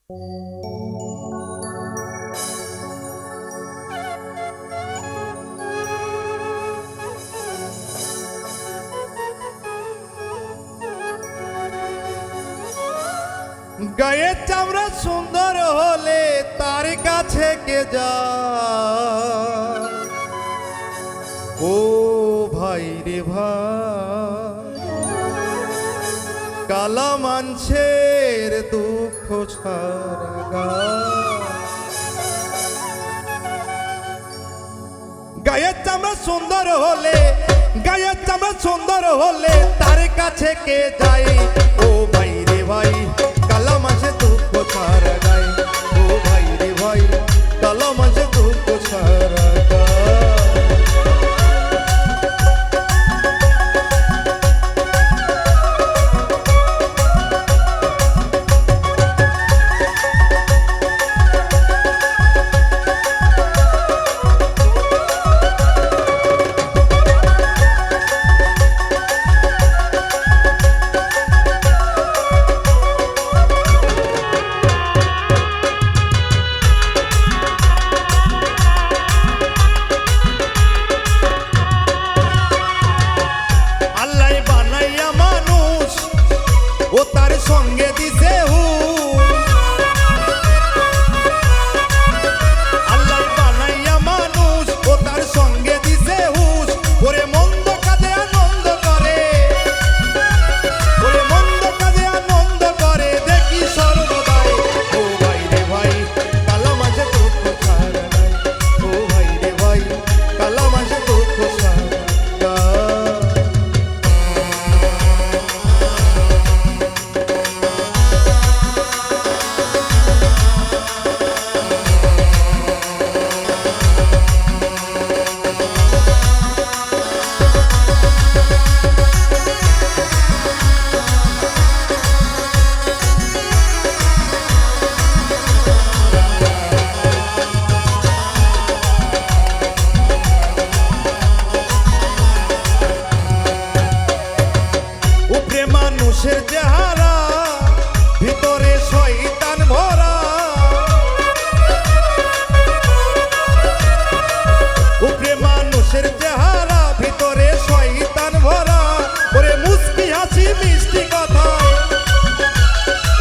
গায়ের চামড়া সুন্দর হলে তার কাছে কে যায়? ও ভাই রে ভাই, কালা মানুষের দুঃখ ছাড়া। গায়ের চামড়া সুন্দর হলে, গায়ের চামড়া সুন্দর হলে তার কাছে কে যায়? ও ভাই রে ভাই, কালা মানুষের দুঃখ ছাড়া গায়। ও ভাই রে ভাই, কালা মানুষের দুঃখ ছাড়া গায়। ও তার সঙ্গে দিছে আল্লাহ বানাইয়া মানুষ, ও তার সঙ্গে দিছে হুশ। ওরে মন্দ কাজে আনন্দ করে, ওরে মন্দ কাজে আনন্দ করে দেখি সর্বদাই। ও ভাই রে ভাই, কালা মাঝে দুঃখ ছাড়া নাই। ও ভাই রে ভাই, কালা মাঝে দুঃখ ছাড়া নাই। মানুষের চেহারা ভিতরে শয়তান ভরা, উপরে মানুষের চেহারা ভিতরে শয়তান ভরা। ওরে মুস্কি হাসি মিষ্টি কথায়,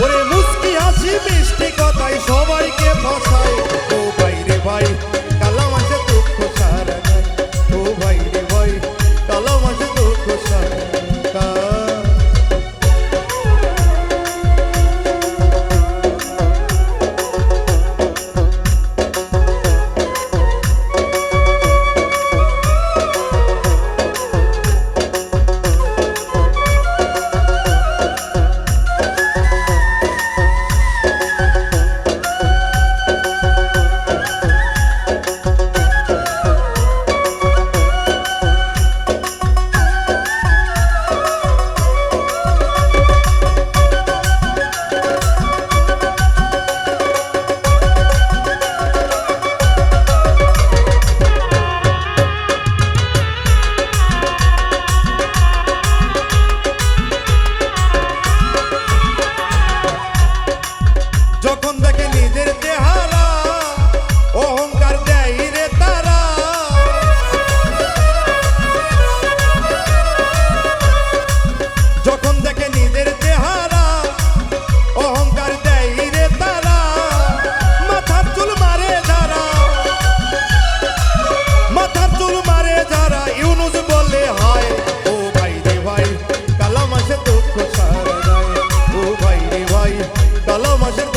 ওরে মুস্কি হাসি মিষ্টি কথায় সবাইকে ফসায়। ও ভাই রে ভাই, কালা মানুষের দুঃখ ছাড়া গায়। ও ভাই রে ভাই, কালা মানুষের দুঃখ ছাড়া গায়। যখন দেখে নিজের চেহারা অহংকার দেয় রে তারা, যখন দেখে নিজের চেহারা অহংকার দেয় রে তারা। মাথার চুল মারে যারা, মাথার চুল মারে যারা ইউনুস বলে হয়। ও ভাই রে ভাই, কালা মাসে দুঃখ ছাড়া যায়। ও ভাই রে ভাই, কালা মাসের